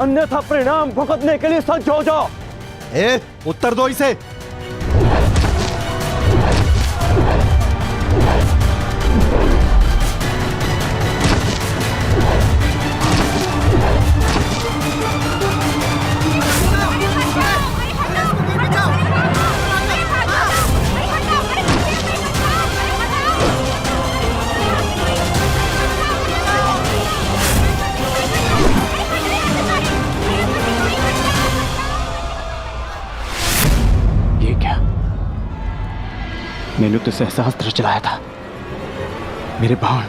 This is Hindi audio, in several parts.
अन्यथा परिणाम भुगतने के लिए सज्ज हो जाओ। उत्तर दो इसे। मैंने तो सहस्त्र चलाया था, मेरे बाण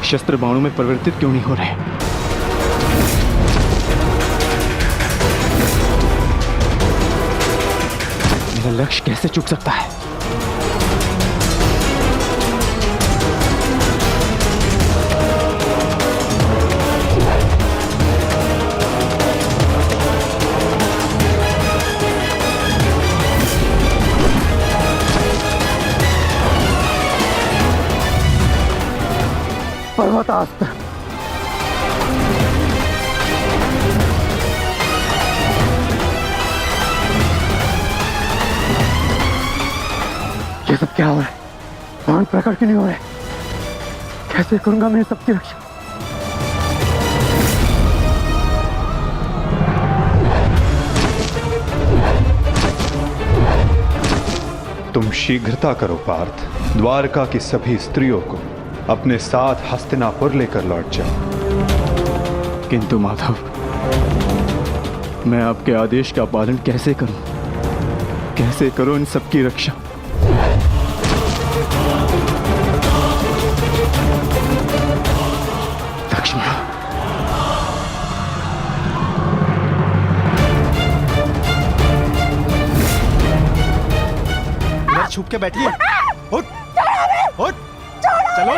शस्त्र बाणों में परिवर्तित क्यों नहीं हो रहे? मेरा लक्ष्य कैसे चूक सकता है? पर्वतास्त्र। ये सब क्या हो रहा है? बाण प्रकट क्यों नहीं हो रहे? कैसे करूंगा मैं सबकी रक्षा? तुम शीघ्रता करो पार्थ, द्वारका की सभी स्त्रियों को अपने साथ हस्तिनापुर लेकर लौट जाओ। किंतु माधव, मैं आपके आदेश का पालन कैसे करूं? कैसे करूं इन सबकी रक्षा? लक्ष्मण, छुप के बैठिए। उठ, उठ, चलो,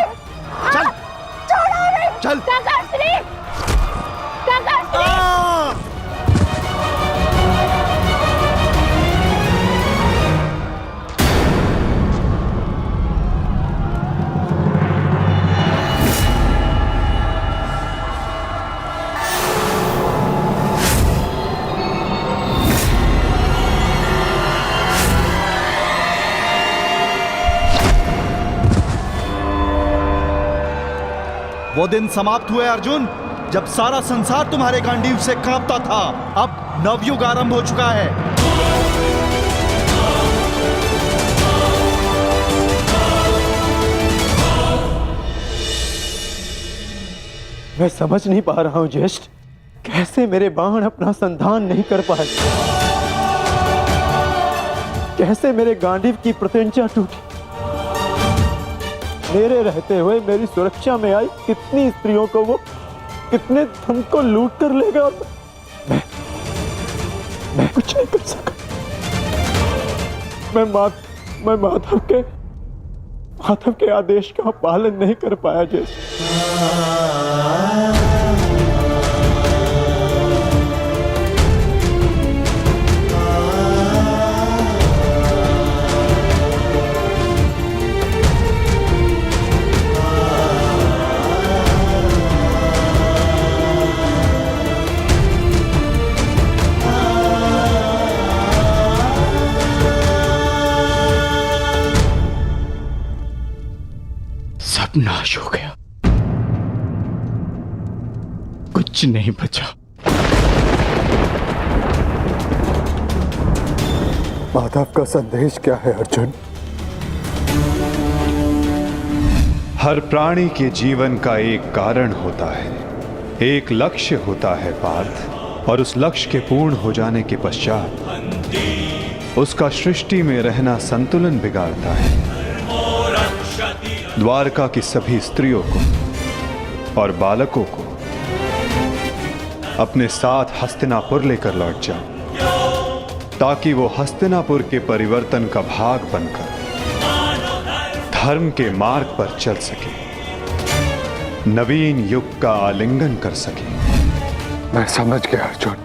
चल, चल। वो दिन समाप्त हुए अर्जुन, जब सारा संसार तुम्हारे गांडीव से कांपता था। अब नवयुग आरंभ हो चुका है। मैं समझ नहीं पा रहा हूं ज्येष्ठ, कैसे मेरे बाण अपना संधान नहीं कर पाए? कैसे मेरे गांडीव की प्रत्यंचा टूटी? मेरे रहते हुए मेरी सुरक्षा में आई कितनी स्त्रियों को वो कितने धन को लूट कर लेगा। मैं कुछ नहीं कर सका। मैं माधव के आदेश का पालन नहीं कर पाया। जैसे नाश हो गया, कुछ नहीं बचा। माधव का संदेश क्या है अर्जुन? हर प्राणी के जीवन का एक कारण होता है, एक लक्ष्य होता है पार्थ, और उस लक्ष्य के पूर्ण हो जाने के पश्चात उसका सृष्टि में रहना संतुलन बिगाड़ता है। द्वारका की सभी स्त्रियों को और बालकों को अपने साथ हस्तिनापुर लेकर लौट जाओ, ताकि वो हस्तिनापुर के परिवर्तन का भाग बनकर धर्म के मार्ग पर चल सके, नवीन युग का आलिंगन कर सके। मैं समझ गया अर्जुन,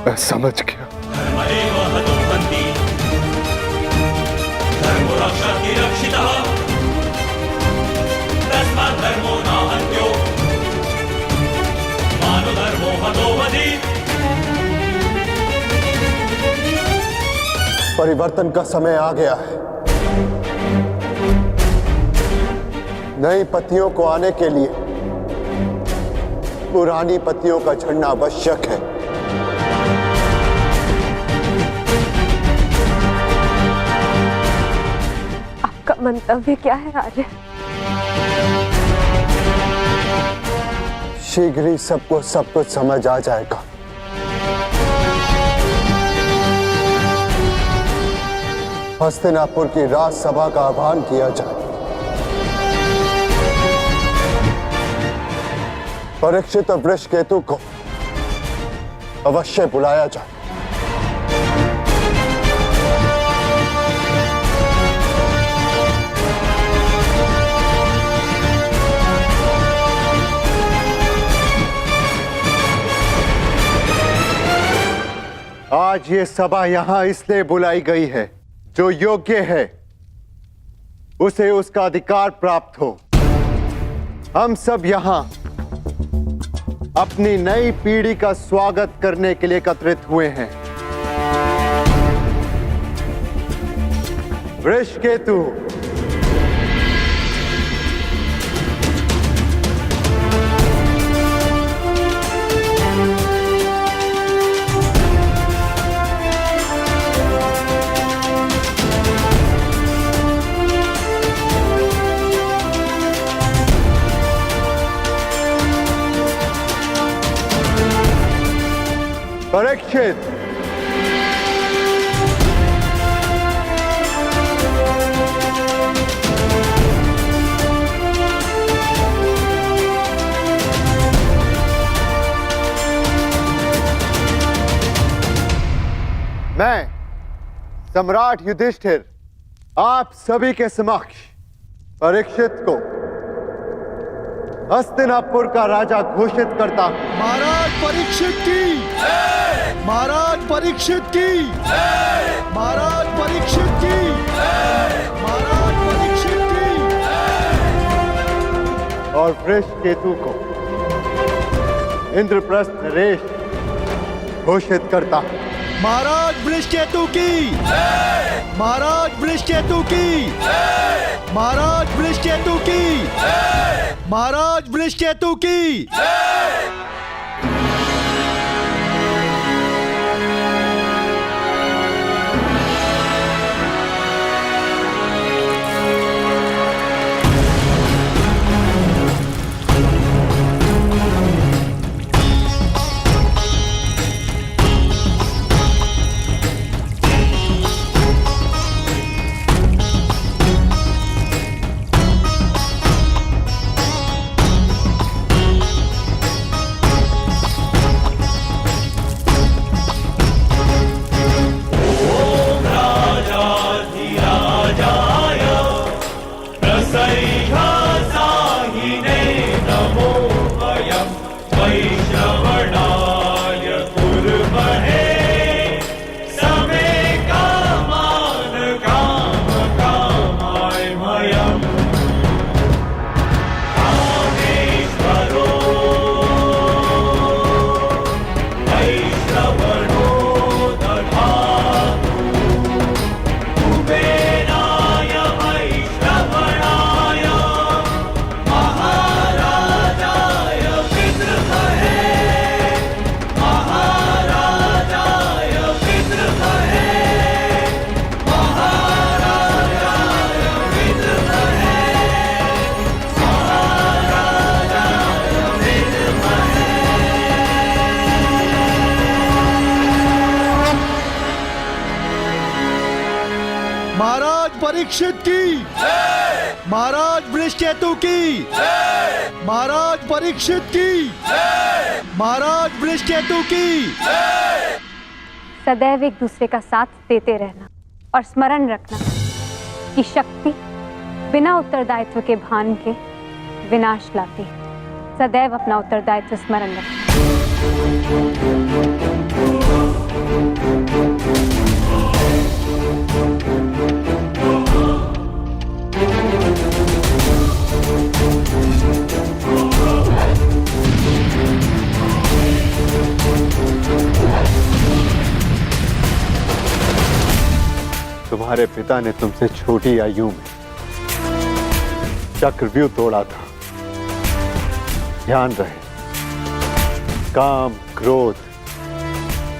मैं समझ गया। धर्मो रक्षति रक्षितः, तस्मात् धर्मो न परिवर्तन का समय आ गया है। नई पत्तियों को आने के लिए पुरानी पत्तियों का झड़ना आवश्यक है। आपका मंतव्य क्या है आर्य? शीघ्र ही सबको सब कुछ समझ आ जाएगा। हस्तिनापुर की राजसभा का आह्वान किया जाए। परीक्षित और वृषकेतु को अवश्य बुलाया जाए। आज ये सभा यहां इसलिए बुलाई गई है, जो योग्य है उसे उसका अधिकार प्राप्त हो। हम सब यहां अपनी नई पीढ़ी का स्वागत करने के लिए एकत्रित हुए हैं। वृषकेतु, परीक्षित, मैं सम्राट युधिष्ठिर आप सभी के समक्ष परीक्षित को हस्तिनापुर का राजा घोषित करता हूं। महाराज परीक्षित की, महाराज परीक्षित की, महाराज परीक्षित की, महाराज परीक्षित की। और वृषकेतु को इंद्रप्रस्थ नरेश घोषित करता हूं। महाराज वृषकेतु की, महाराज वृषकेतु की, महाराज वृषकेतु की, महाराज वृषकेतु की। महाराज परीक्षित की, महाराज वृषकेतु की, महाराज परीक्षित की, महाराज वृषकेतु की। सदैव एक दूसरे का साथ देते रहना और स्मरण रखना कि शक्ति बिना उत्तरदायित्व के भान के विनाश लाती है। सदैव अपना उत्तरदायित्व स्मरण रखना। तुम्हारे पिता ने तुमसे छोटी आयु में चक्रव्यूह तोड़ा था। ध्यान रहे, काम, क्रोध,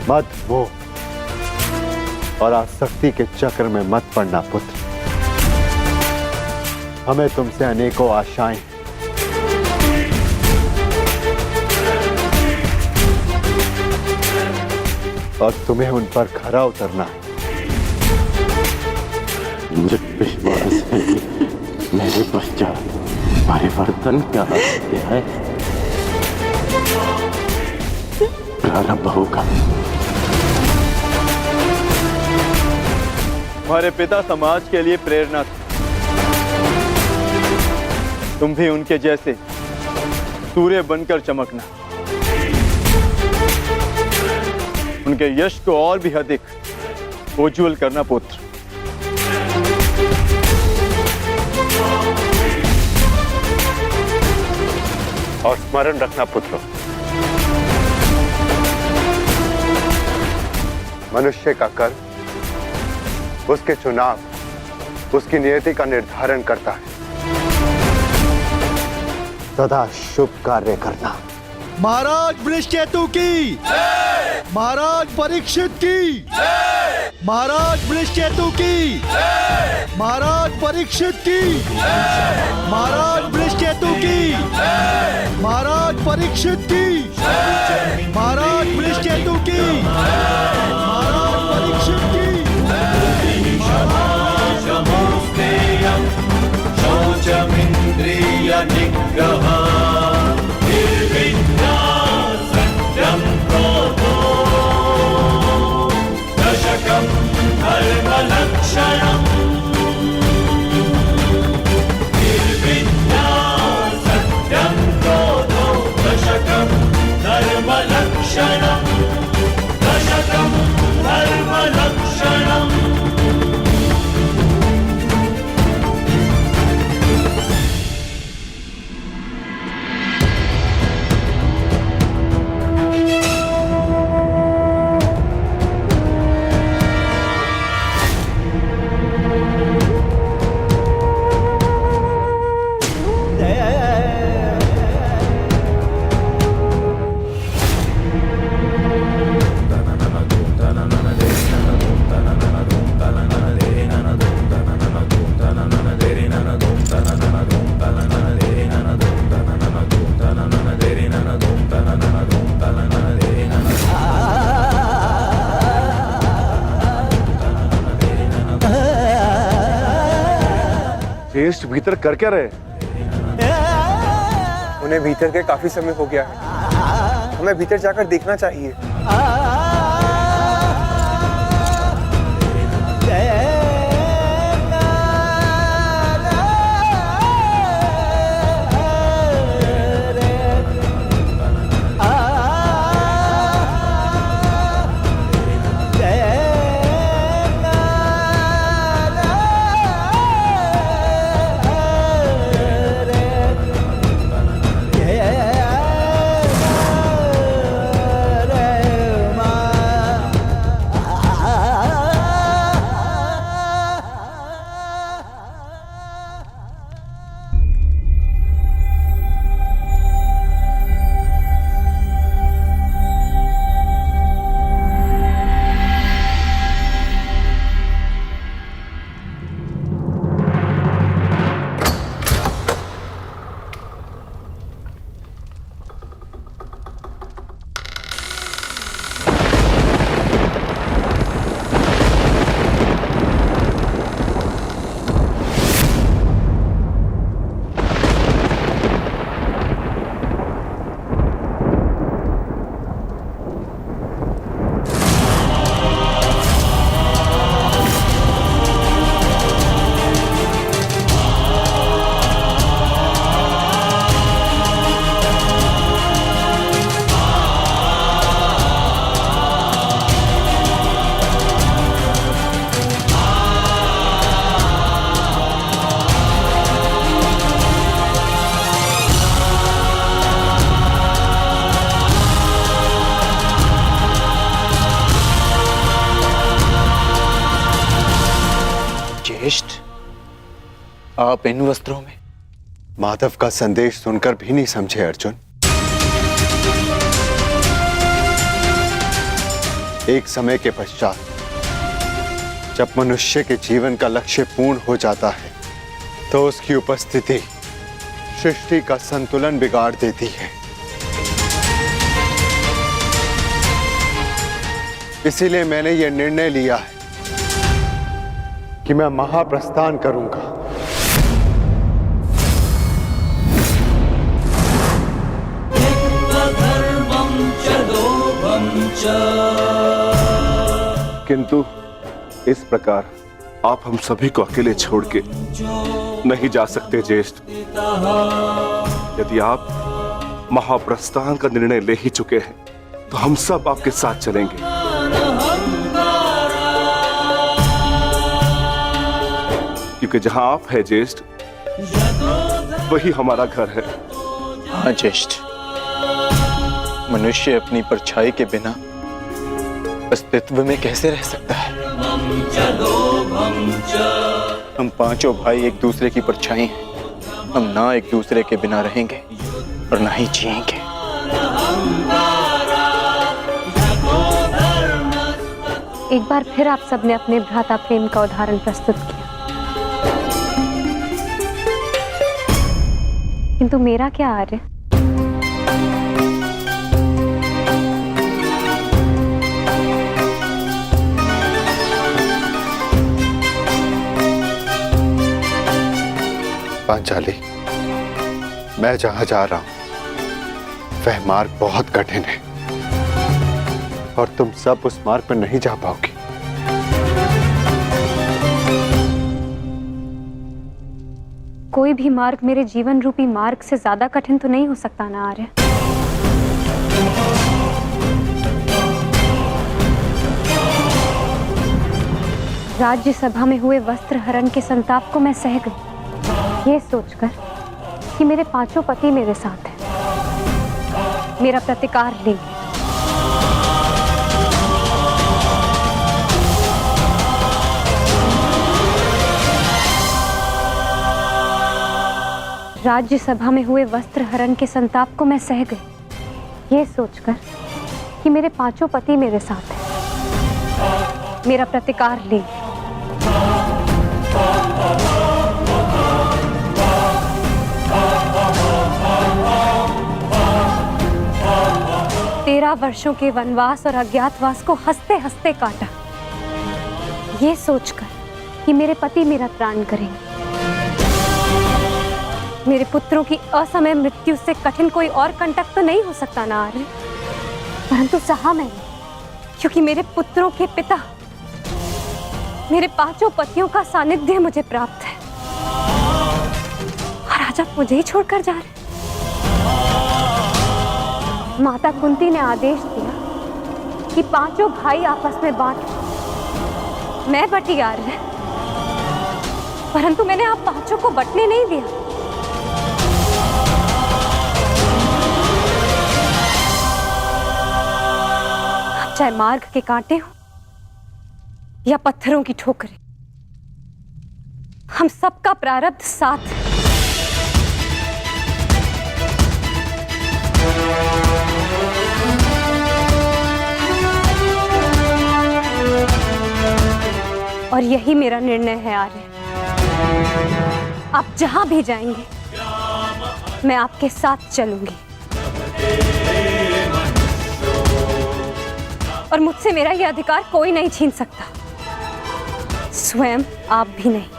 मद, मोह और आसक्ति के चक्र में मत पड़ना पुत्र। हमें तुमसे अनेकों आशाएं हैं। और तुम्हें उन पर खरा उतरना है। मुझे विश्वास है कि मेरे पश्चात परिवर्तन क्या रहते हैं प्रारंभ होगा। हमारे पिता समाज के लिए प्रेरणा थे। तुम भी उनके जैसे सूर्य बनकर चमकना, उनके यश को और भी अधिक उज्ज्वल करना पुत्र। और स्मरण रखना पुत्र, मनुष्य का कर्म उसके चुनाव, उसकी नियति का निर्धारण करता है। सदा शुभ कार्य करना। महाराज वृषकेतु की, महाराज परीक्षित की, महाराज वृषकेतु की, महाराज परीक्षित की, महाराज वृषकेतु की, महाराज परीक्षित की, महाराज वृषकेतु की, महाराज परीक्षित की। शौचमिन्द्रिय निग्रह निर्विद्या सत्यं क्रोधो दशकं धर्मलक्षणम्। निर्विद्या सत्यं क्रोधो दशकं धर्मलक्षणम्। दशकं धर्मलक्षणम्। श्रेष्ठ भीतर कर क्या रहे? उन्हें भीतर के काफी समय हो गया है। हमें भीतर जाकर देखना चाहिए। ज्येष्ठ, आप इन वस्त्रों में? माधव का संदेश सुनकर भी नहीं समझे अर्जुन। एक समय के पश्चात जब मनुष्य के जीवन का लक्ष्य पूर्ण हो जाता है तो उसकी उपस्थिति सृष्टि का संतुलन बिगाड़ देती है। इसीलिए मैंने यह निर्णय लिया है कि मैं महाप्रस्थान करूंगा। किंतु इस प्रकार आप हम सभी को अकेले छोड़ के नहीं जा सकते ज्येष्ठ। यदि आप महाप्रस्थान का निर्णय ले ही चुके हैं तो हम सब आपके साथ चलेंगे। क्योंकि जहां आप है ज्येष्ठ, वही हमारा घर है। हाँ ज्येष्ठ, मनुष्य अपनी परछाई के बिना अस्तित्व में कैसे रह सकता है? हम पांचों भाई एक दूसरे की परछाई हैं। हम ना एक दूसरे के बिना रहेंगे और ना ही जिएंगे। एक बार फिर आप सबने अपने भ्राता प्रेम का उदाहरण प्रस्तुत किया, किंतु मेरा क्या आर्य? पांचाली, मैं जहां जा रहा हूं वह मार्ग बहुत कठिन है और तुम सब उस मार्ग पर नहीं जा पाओगे। कोई भी मार्ग मेरे जीवन रूपी मार्ग से ज्यादा कठिन तो नहीं हो सकता ना आर्य? राज्यसभा में हुए वस्त्र हरण के संताप को मैं सह गई, ये सोचकर कि मेरे पांचों पति मेरे साथ हैं, मेरा प्रतिकार लेंगे। राज्यसभा में हुए वस्त्र हरण के संताप को मैं सह गई, ये सोचकर कि मेरे पांचों पति मेरे साथ हैं, मेरा प्रतिकार लेंगे। 13 वर्षों के वनवास और अज्ञातवास को हंसते हंसते काटा, ये सोचकर कि मेरे पति मेरा त्राण करेंगे। मेरे पुत्रों की असमय मृत्यु से कठिन कोई और कंटक तो नहीं हो सकता ना आर्य, परंतु सहा मैंने, क्योंकि मेरे पुत्रों के पिता, मेरे पांचों पतियों का सानिध्य मुझे प्राप्त है, और आज आप मुझे ही छोड़कर जा रहे। माता कुंती ने आदेश दिया कि पांचों भाई आपस में बांट लो। मैं बटी आर्य, परंतु मैंने आप पांचों को बटने नहीं दिया। अब चाहे मार्ग के कांटे हो या पत्थरों की ठोकरें, हम सबका प्रारब्ध साथ है। और यही मेरा निर्णय है आर्य, आप जहां भी जाएंगे मैं आपके साथ चलूंगी, और मुझसे मेरा यह अधिकार कोई नहीं छीन सकता, स्वयं आप भी नहीं।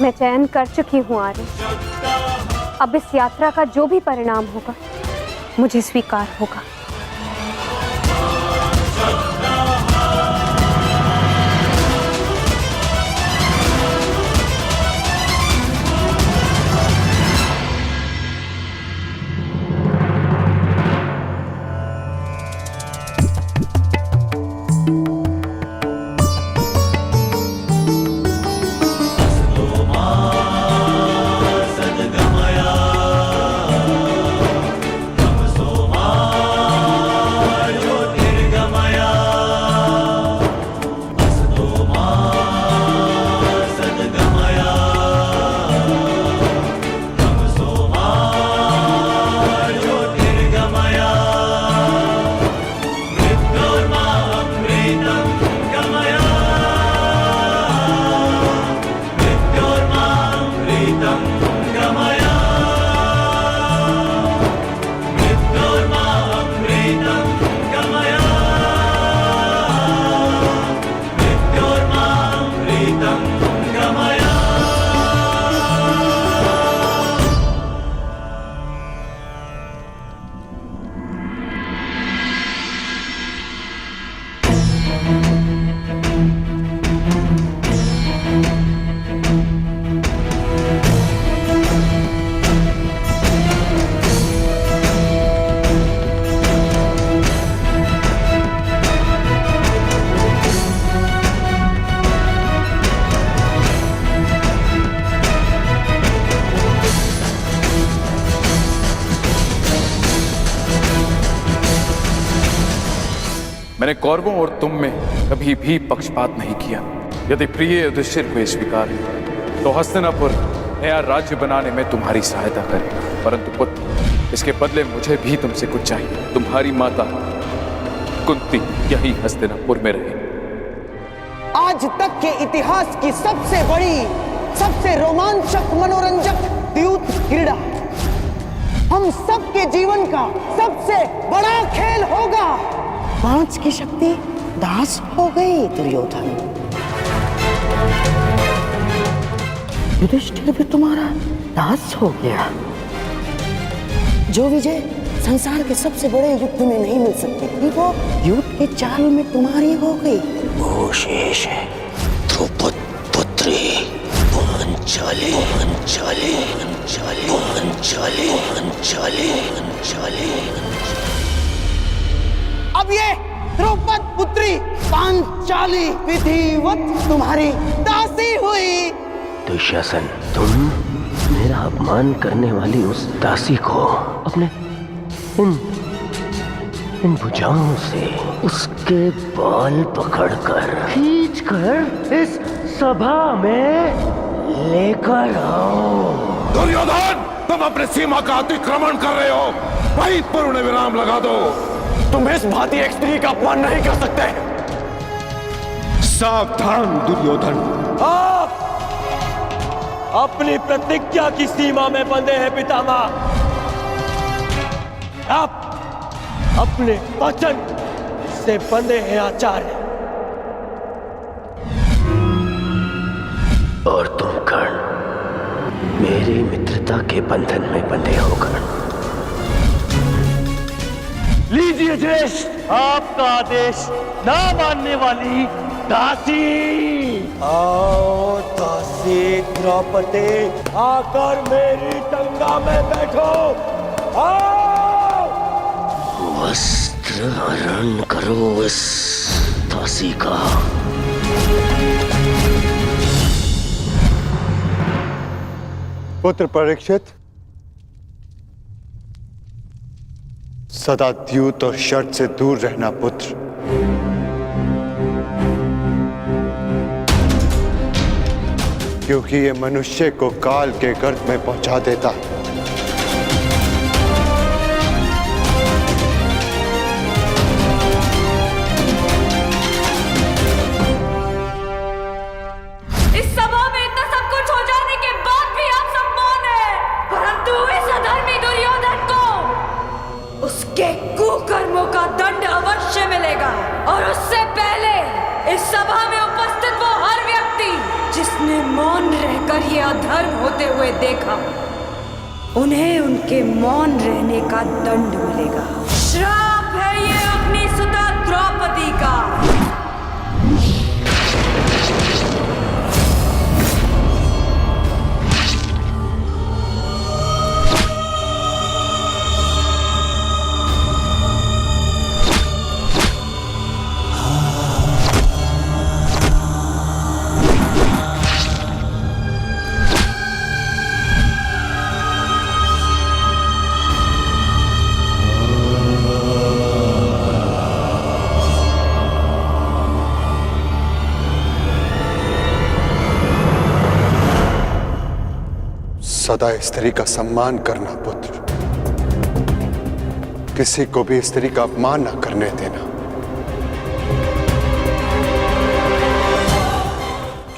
मैं चयन कर चुकी हूं आर्य, अब इस यात्रा का जो भी परिणाम होगा मुझे स्वीकार होगा। मैंने कौरवों और तुम में कभी भी पक्षपात नहीं किया। यदि प्रिय युधिष्ठिर को ये स्वीकार है तो हस्तिनापुर नया राज्य बनाने में तुम्हारी सहायता करे। परंतु पुत्र, इसके बदले मुझे भी तुमसे कुछ चाहिए। तुम्हारी माता कुंती यही हस्तिनापुर में रहे। आज तक के इतिहास की सबसे बड़ी, सबसे रोमांचक, मनोरंजक द्यूत क्रीड़ा हम सबके जीवन का सबसे बड़ा खेल होगा। 5 की शक्ति दास हो गई दुर्योधन। युधिष्ठिर भी तुम्हारा दास हो गया। जो विजय संसार के सबसे बड़े युद्ध में नहीं मिल सकती थी, वो युद्ध के चाल में तुम्हारी हो गई। वो शेष है द्रौपद पुत्री पांचाली। पांचाली पांचाली पांचाली पांचाली पांचाली। अब ये द्रौपद पुत्री पांचाली विधिवत तुम्हारी दासी हुई। दुशासन, तुम मेरा अपमान करने वाली उस दासी को अपने इन भुजाओं से उसके बाल पकड़कर खींचकर इस सभा में लेकर आओ। दुर्योधन, तुम अपने सीमा का अतिक्रमण कर रहे हो। वहीं पर उन्हें विराम लगा दो। तुम इस भांति एक स्त्री का अपमान नहीं कर सकते। सावधान दुर्योधन, आप अपनी प्रतिज्ञा की सीमा में बंधे हैं पितामह। आप अपने वचन से बंधे हैं आचार्य। और तुम कर्ण मेरी मित्रता के बंधन में बंधे हो। कर्ण, लीजिए ज्येष्ठ आपका आदेश ना मानने वाली दासी। आओ दासी द्रौपदी, आकर मेरी गंगा में बैठो। आओ, वस्त्र हरण करो इस दासी का। पुत्र परीक्षित, सदा द्यूत और शर्त से दूर रहना पुत्र। क्योंकि ये मनुष्य को काल के गर्त में पहुंचा देता है। इस सभा में इतना सब कुछ हो जाने के बाद भी आप सब मौन हैं। परंतु इस अधर्मी दुर्योधन को उसके कुकर्मों का दंड अवश्य मिलेगा। और उससे पहले इस सभा में उपस्थित वो हर व्यक्ति जिसने मौन रहकर ये अधर्म होते हुए देखा, उन्हें उनके मौन रहने का दंड मिलेगा। श्राप है ये अपनी सुता द्रौपदी का। सदा स्त्री का सम्मान करना पुत्र। किसी को भी स्त्री का अपमान न करने देना,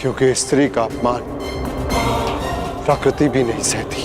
क्योंकि स्त्री का अपमान प्रकृति भी नहीं सहती।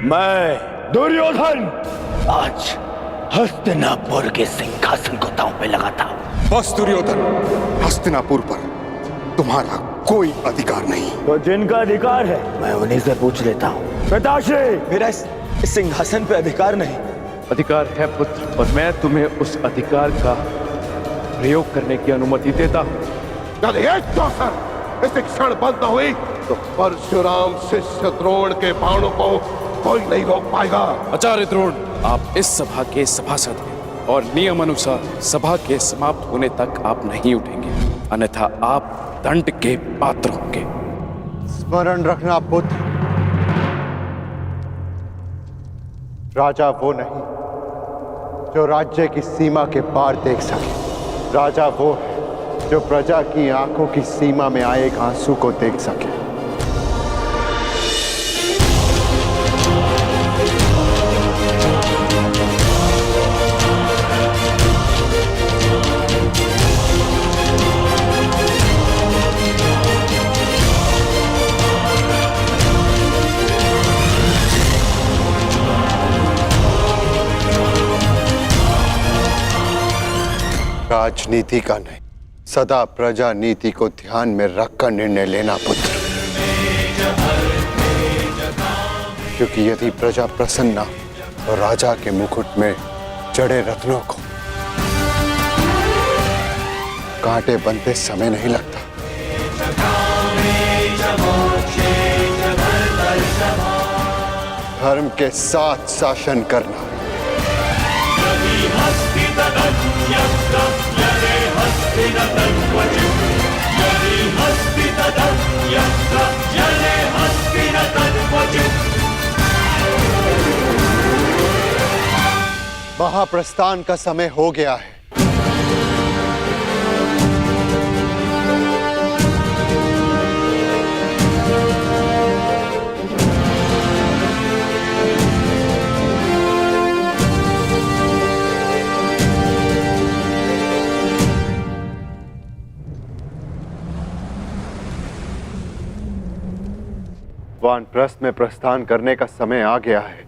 मैं दुर्योधन आज हस्तिनापुर के सिंहासन को दांव पे लगाता हूँ। बस दुर्योधन, हस्तिनापुर पर तुम्हारा कोई अधिकार नहीं। तो जिनका अधिकार है मैं उन्हीं से पूछ लेता हूँ। पिताश्री, मेरा इस सिंहासन पे अधिकार नहीं। अधिकार है पुत्र, और मैं तुम्हें उस अधिकार का प्रयोग करने की अनुमति देता हूं। यदि एक अवसर इस क्षण बंद न हुई तो परशुराम शिष्य द्रोण के बाणों को कोई नहीं रोक पाएगा। आचार्य द्रोण, आप इस सभा के सभासद हैं और नियम अनुसार सभा के समाप्त होने तक आप नहीं उठेंगे, अन्यथा आप दंड के पात्र होंगे। स्मरण रखना पुत्र, राजा वो नहीं जो राज्य की सीमा के पार देख सके। राजा वो है जो प्रजा की आंखों की सीमा में आए एक आंसू को देख सके। राजनीति का नहीं, सदा प्रजा नीति को ध्यान में रखकर निर्णय लेना पुत्र, क्योंकि यदि प्रजा प्रसन्न तो राजा के मुकुट में जड़े रत्नों को कांटे बनते समय नहीं लगता। धर्म के साथ शासन करना, महाप्रस्थान का समय हो गया है। वानप्रस्थ में प्रस्थान करने का समय आ गया है।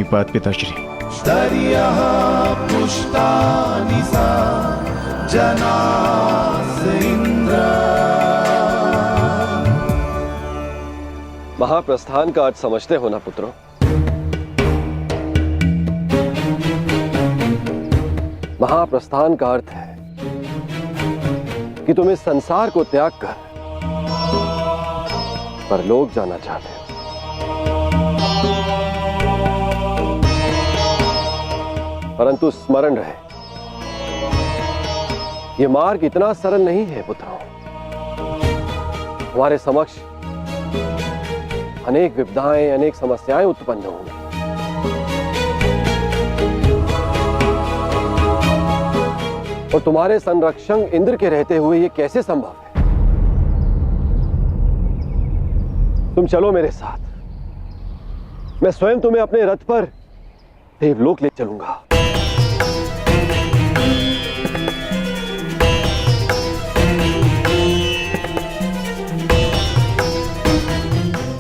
आशीर्वाद पिताश्री। महाप्रस्थान का अर्थ समझते हो ना पुत्रों? महाप्रस्थान का अर्थ है कि तुम इस संसार को त्याग कर परलोक जाना चाहते हो। परंतु स्मरण रहे, यह मार्ग इतना सरल नहीं है पुत्रों। हमारे समक्ष अनेक विपदाएं, अनेक समस्याएं उत्पन्न होंगी। और तुम्हारे संरक्षक इंद्र के रहते हुए यह कैसे संभव है? तुम चलो मेरे साथ, मैं स्वयं तुम्हें अपने रथ पर देवलोक ले चलूंगा।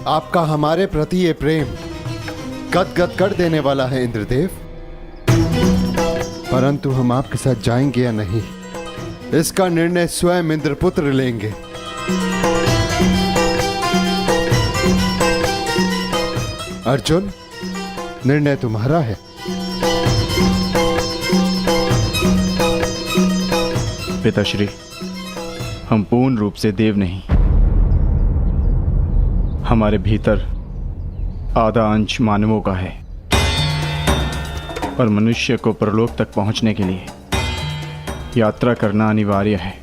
आपका हमारे प्रति ये प्रेम गदगद कर देने वाला है इंद्रदेव, परंतु हम आपके साथ जाएंगे या नहीं, इसका निर्णय स्वयं इंद्रपुत्र लेंगे। अर्जुन, निर्णय तुम्हारा है। पिताश्री, हम पूर्ण रूप से देव नहीं, हमारे भीतर आधा अंश मानवों का है और मनुष्य को परलोक तक पहुंचने के लिए यात्रा करना अनिवार्य है।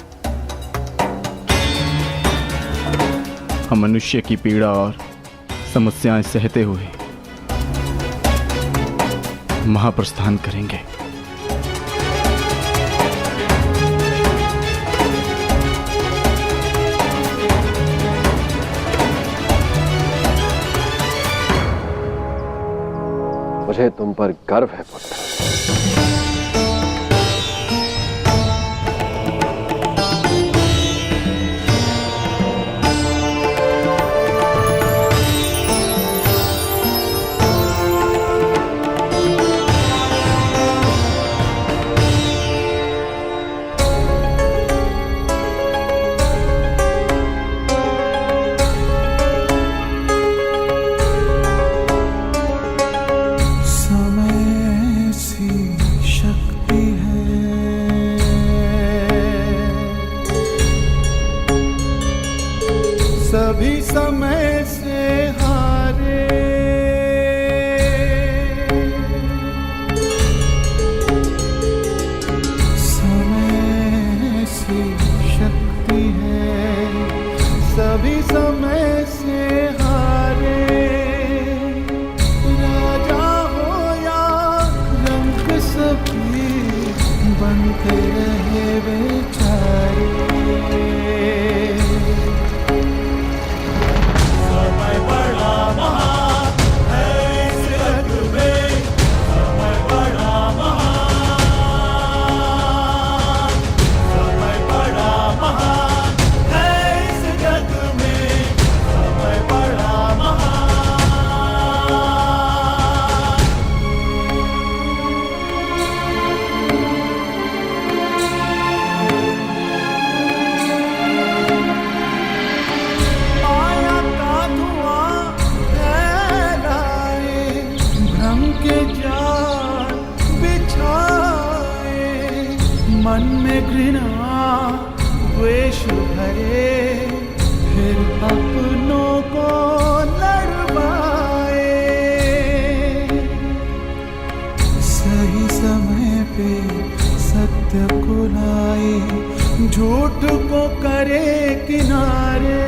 हम मनुष्य की पीड़ा और समस्याएं सहते हुए महाप्रस्थान करेंगे। मुझे तुम पर गर्व है पुत्र। सभी समय से हारे, समय से शक्ति है, सभी समय से हारे। राजा हो या रंग सभी बनते रहे बेचारे। मन में घृणा द्वेष भरे, फिर अपनों को लड़वाए। सही समय पे सत्य को लाए, झूठ को करे किनारे।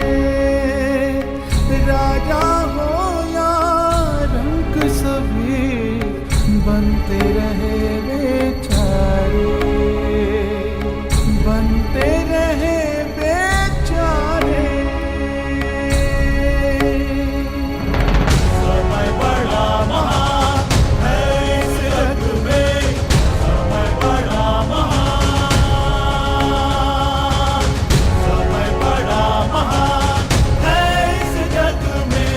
राजा हो या रंक सभी बनते रहे बेचारे, बनते रहे बेचारे। समय बड़ा महान है इस जग में, समय बड़ा महान, समय बड़ा महान है इस जग में,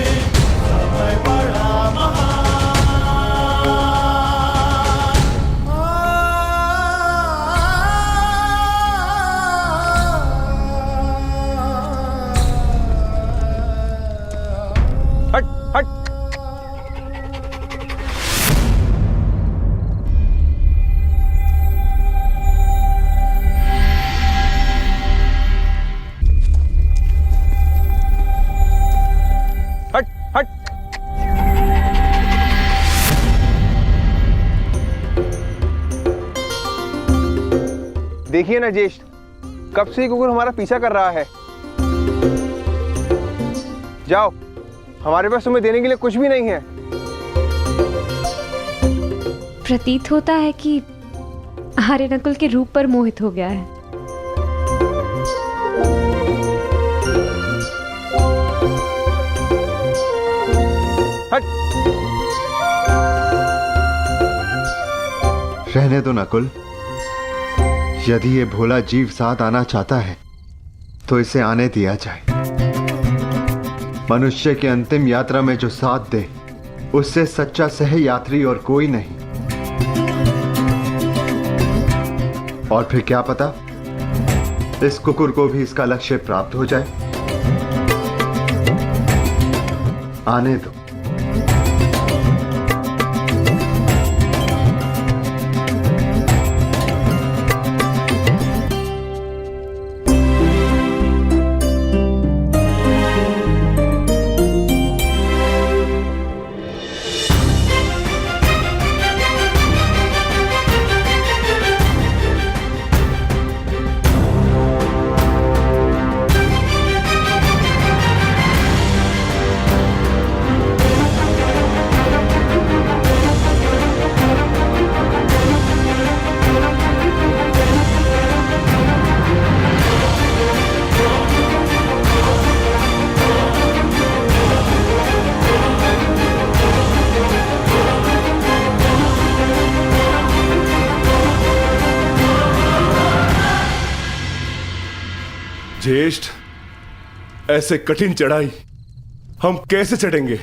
देखिए ना ज्येष्ठ, कब से ये कुकुर हमारा पीछा कर रहा है। जाओ, हमारे पास तुम्हें देने के लिए कुछ भी नहीं है। प्रतीत होता है कि आर्य नकुल के रूप पर मोहित हो गया है। हट। रहने दो नकुल, यदि ये भोला जीव साथ आना चाहता है तो इसे आने दिया जाए। मनुष्य की अंतिम यात्रा में जो साथ दे उससे सच्चा सह यात्री और कोई नहीं। और फिर क्या पता इस कुकुर को भी इसका लक्ष्य प्राप्त हो जाए। आने दो। ज्येष्ठ, ऐसे कठिन चढ़ाई हम कैसे चढ़ेंगे?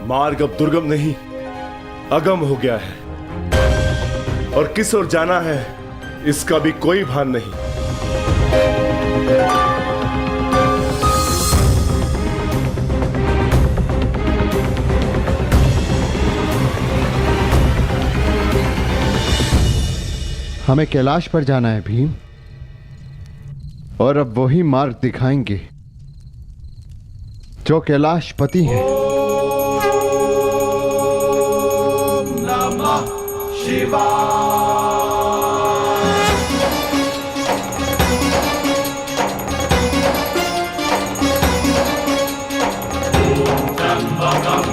मार्ग अब दुर्गम नहीं, अगम हो गया है और किस ओर जाना है इसका भी कोई भान नहीं। हमें कैलाश पर जाना है भीम, और अब वही मार्ग दिखाएंगे जो कैलाशपति हैं। नमः शिवाय। त्र्यंबकं